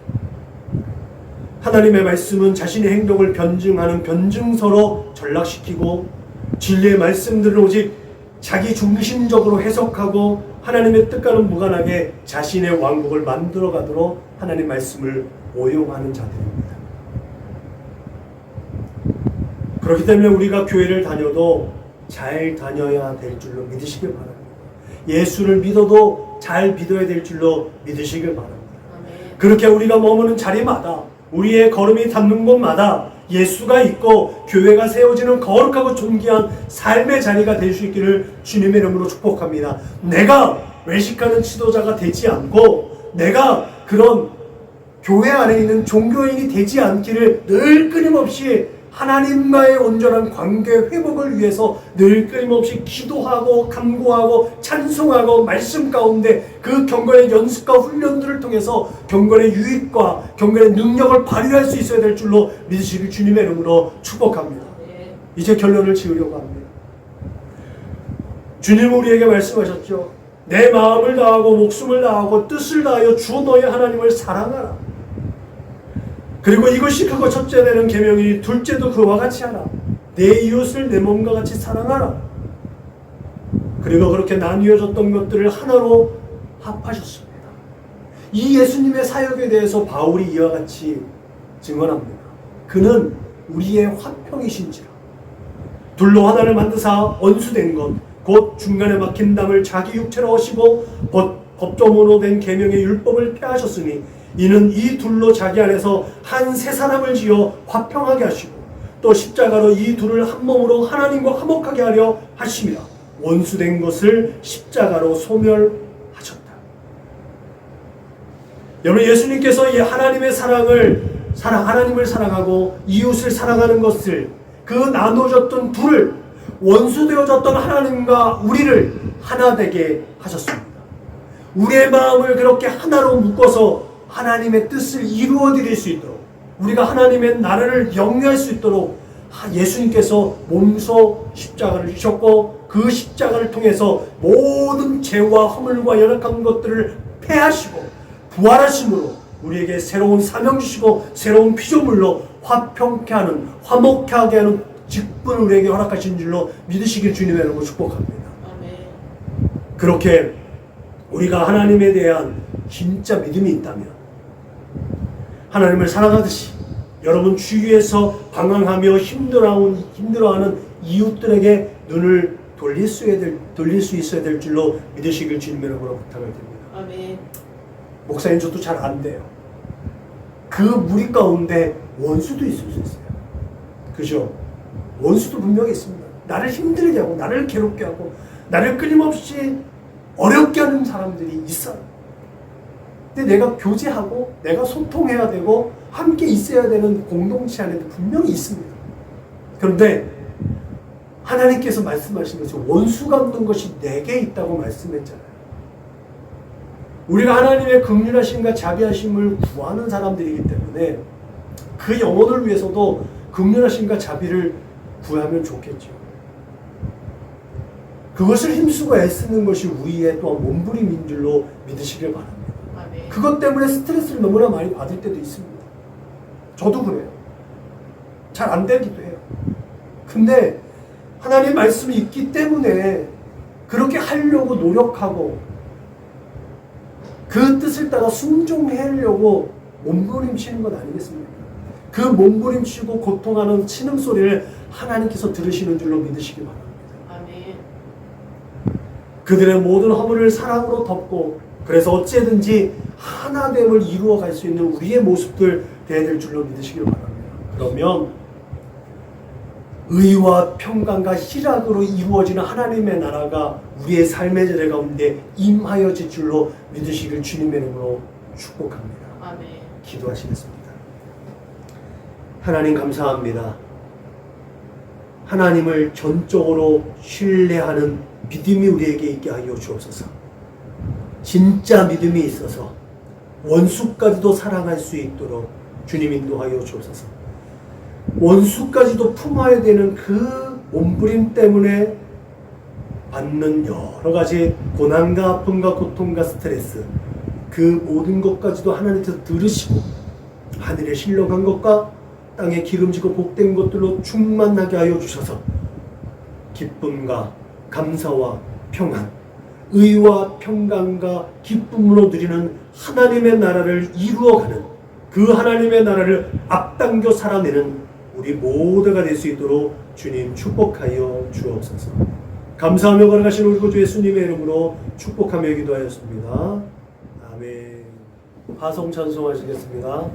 하나님의 말씀은 자신의 행동을 변증하는 변증서로 전락시키고 진리의 말씀들을 오직 자기 중심적으로 해석하고 하나님의 뜻과는 무관하게 자신의 왕국을 만들어가도록 하나님의 말씀을 오용하는 자들입니다. 그렇기 때문에 우리가 교회를 다녀도 잘 다녀야 될 줄로 믿으시길 바랍니다. 예수를 믿어도 잘 믿어야 될 줄로 믿으시길 바랍니다. 그렇게 우리가 머무는 자리마다 우리의 걸음이 닿는 곳마다 예수가 있고 교회가 세워지는 거룩하고 존귀한 삶의 자리가 될 수 있기를 주님의 이름으로 축복합니다. 내가 외식하는 지도자가 되지 않고 내가 그런 교회 안에 있는 종교인이 되지 않기를 늘 끊임없이 하나님과의 온전한 관계 회복을 위해서 늘 끊임없이 기도하고 간구하고 찬송하고 말씀 가운데 그 경건의 연습과 훈련들을 통해서 경건의 유익과 경건의 능력을 발휘할 수 있어야 될 줄로 믿으시길 주님의 이름으로 축복합니다. 이제 결론을 지으려고 합니다. 주님 우리에게 말씀하셨죠. 내 마음을 다하고 목숨을 다하고 뜻을 다하여 주 너의 하나님을 사랑하라. 그리고 이것이 크고 첫째 되는 계명이니 둘째도 그와 같이 하라. 내 이웃을 내 몸과 같이 사랑하라. 그리고 그렇게 나뉘어졌던 것들을 하나로 합하셨습니다. 이 예수님의 사역에 대해서 바울이 이와 같이 증언합니다. 그는 우리의 화평이신지라. 둘로 하나를 만드사 원수된 것 곧 중간에 막힌 담을 자기 육체로 하시고 법조문으로 된 계명의 율법을 폐하셨으니 이는 이 둘로 자기 안에서 한 세 사람을 지어 화평하게 하시고 또 십자가로 이 둘을 한 몸으로 하나님과 화목하게 하려 하심이라. 원수된 것을 십자가로 소멸하셨다. 여러분 예수님께서 이 하나님의 하나님을 사랑하고 이웃을 사랑하는 것을 그 나눠졌던 둘을 원수되어졌던 하나님과 우리를 하나 되게 하셨습니다. 우리의 마음을 그렇게 하나로 묶어서 하나님의 뜻을 이루어 드릴 수 있도록 우리가 하나님의 나라를 영위할 수 있도록 예수님께서 몸소 십자가를 주셨고 그 십자가를 통해서 모든 죄와 허물과 연약한 것들을 폐하시고 부활하심으로 우리에게 새로운 사명 주시고 새로운 피조물로 화평케 하는 화목하게 하는 직분을 우리에게 허락하신 줄로 믿으시길 주님의 이름으로 축복합니다. 그렇게 우리가 하나님에 대한 진짜 믿음이 있다면 하나님을 사랑하듯이 여러분 주위에서 방황하며 힘들어하는 이웃들에게 눈을 돌릴 수 있어야 될 줄로 믿으시길 주님의 이름으로 부탁을 드립니다. 아멘. 목사님 저도 잘 안 돼요. 그 무리 가운데 원수도 있을 수 있어요. 그죠? 원수도 분명히 있습니다. 나를 힘들게 하고 나를 괴롭게 하고 나를 끊임없이 어렵게 하는 사람들이 있어요. 근데 내가 교제하고 내가 소통해야 되고 함께 있어야 되는 공동체 안에도 분명히 있습니다. 그런데 하나님께서 말씀하신 것이 원수가 없는 것이 내게 있다고 말씀했잖아요. 우리가 하나님의 긍휼하심과 자비하심을 구하는 사람들이기 때문에 그 영혼을 위해서도 긍휼하심과 자비를 구하면 좋겠죠. 그것을 힘쓰고 애쓰는 것이 우리의 또한 몸부림인 줄로 믿으시길 바랍니다. 아멘. 그것 때문에 스트레스를 너무나 많이 받을 때도 있습니다. 저도 그래요. 잘 안 되기도 해요. 근데 하나님 말씀이 있기 때문에 그렇게 하려고 노력하고 그 뜻을 따라 순종하려고 몸부림치는 것 아니겠습니까? 그 몸부림치고 고통하는 신음소리를 하나님께서 들으시는 줄로 믿으시기 바랍니다. 아멘. 그들의 모든 허물을 사랑으로 덮고 그래서 어찌든지 하나됨을 이루어갈 수 있는 우리의 모습들 되어야 될 줄로 믿으시길 바랍니다. 그러면 의와 평강과 희락으로 이루어지는 하나님의 나라가 우리의 삶의 자리 가운데 임하여질 줄로 믿으시길 주님의 이름으로 축복합니다. 아멘. 기도하시겠습니다. 하나님 감사합니다. 하나님을 전적으로 신뢰하는 믿음이 우리에게 있게 하여 주옵소서. 진짜 믿음이 있어서 원수까지도 사랑할 수 있도록 주님 인도하여 주옵소서. 원수까지도 품어야 되는 그 몸부림 때문에 받는 여러 가지 고난과 아픔과 고통과 스트레스, 그 모든 것까지도 하나님께서 들으시고 하늘에 신령한 것과 땅에 기름지고 복된 것들로 충만하게 하여 주셔서 기쁨과 감사와 평안, 의와 평강과 기쁨으로 누리는 하나님의 나라를 이루어가는 그 하나님의 나라를 앞당겨 살아내는 우리 모두가 될 수 있도록 주님 축복하여 주옵소서. 감사하며 걸어가신 우리 구주 예수님의 이름으로 축복하며 기도하였습니다. 아멘. 화성 찬송하시겠습니다.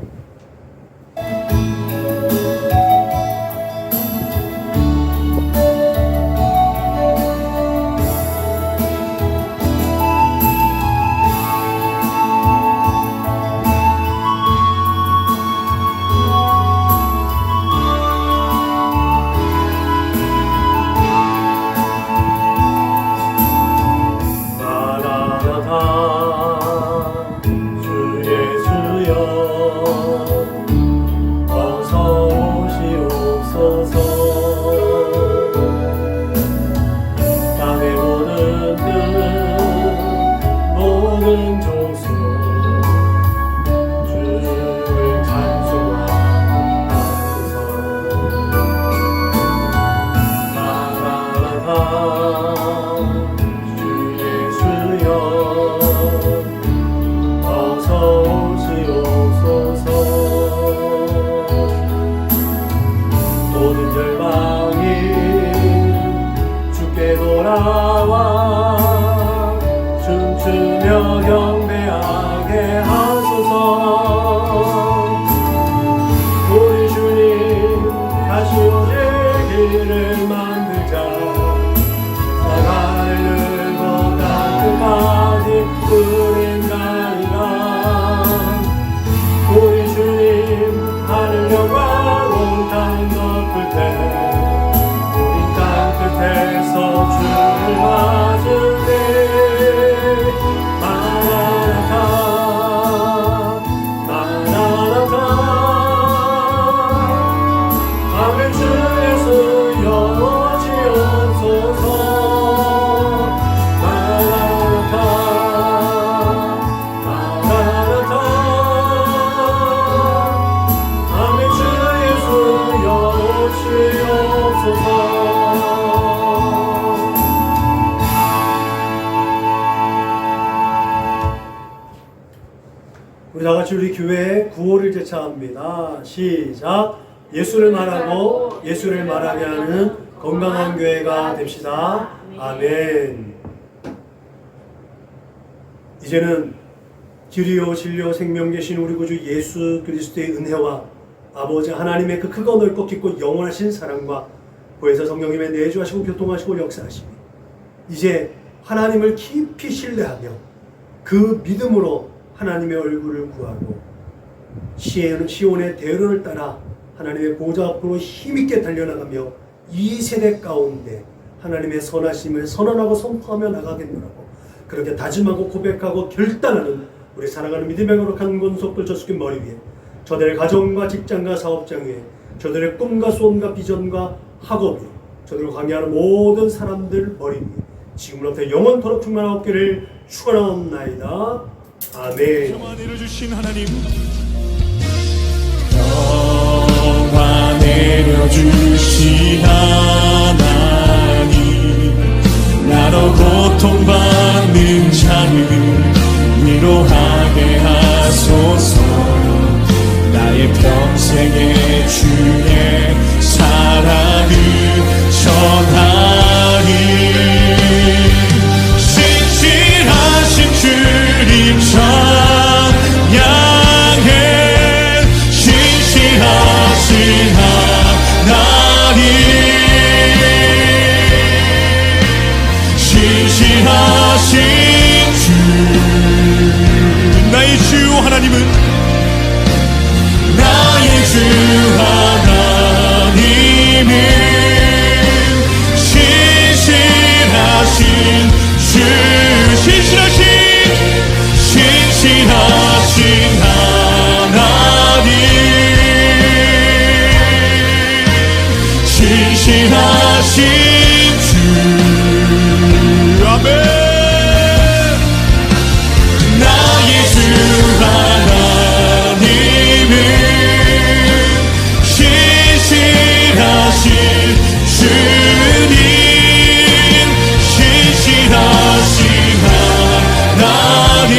우리 다같이 우리 교회의 구호를 제차합니다. 시작. 예수를 말하고 예수를 말하게 하는 건강한 교회가 됩시다. 아멘. 이제는 길이요 진리요 생명 되신 우리 구주 예수 그리스도의 은혜와 아버지 하나님의 그 크고 넓고 깊고 영원하신 사랑과 보혜사 성령님의 내주하시고 교통하시고 역사하시니 이제 하나님을 깊이 신뢰하며 그 믿음으로 하나님의 얼굴을 구하고 시온의 대로를 따라 하나님의 보좌 앞으로 힘있게 달려나가며 이 세대 가운데 하나님의 선하심을 선언하고 선포하며 나가겠노라고 그렇게 다짐하고 고백하고 결단하는 우리 사랑하는 믿음의 거룩한 권속들 저수긴 머리 위에 저들의 가정과 직장과 사업장 위에 저들의 꿈과 소원과 비전과 학업 위에 저들을 관계하는 모든 사람들 머리 위에 지금부터 영원토록 충만하옵기를 축원하옵나이다. 아멘. 평안을 주신 하나님, 평화 내려주신 하나님, 나로 고통받는 자를 위로하게 하소서. 나의 평생의 주의 사랑을 전하리. 신실하신 주님 찬양해. 신실하신 하나님, 신실하신 주. 나의 주 하나님은 나의 주 하나님은 신실하신 주. 신실하신 하나님, 신실하신 주. 아멘. 나의 주 하나님은 신실하신 주님, 신실하신 하나님,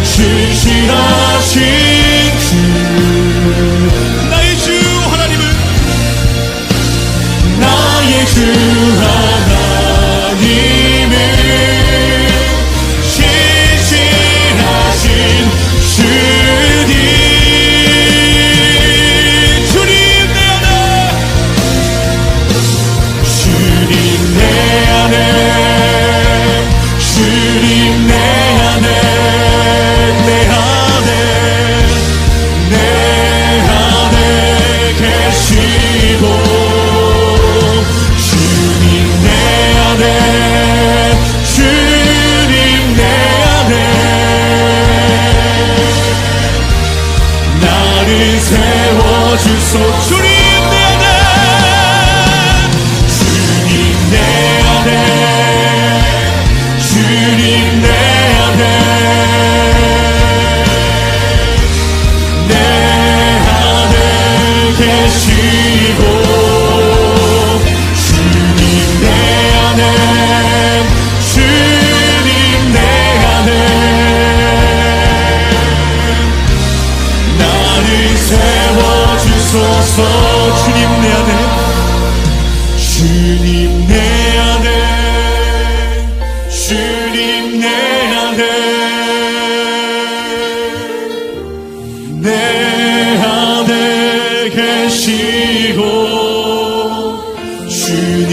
신실하신 주. 나의 주 하나님은 나의 주 하나님은 신실하신 주님, 주님 내 안에, 주님 내 안에, 주님 내 안에, 내 안에, 내 안에 계시고, 주님 내 안에, 주님 내 안에 나를 세워주소. 주님 내 안에, 주님 내 안에, 주님 내 안에, 내 안에 계시고, 주님 내 안에, 주님 내 안에 나를 세워주소서. 주님 내 안에, 주님 내 안에, 주님 내 안에, 내 안에 계시고, 주님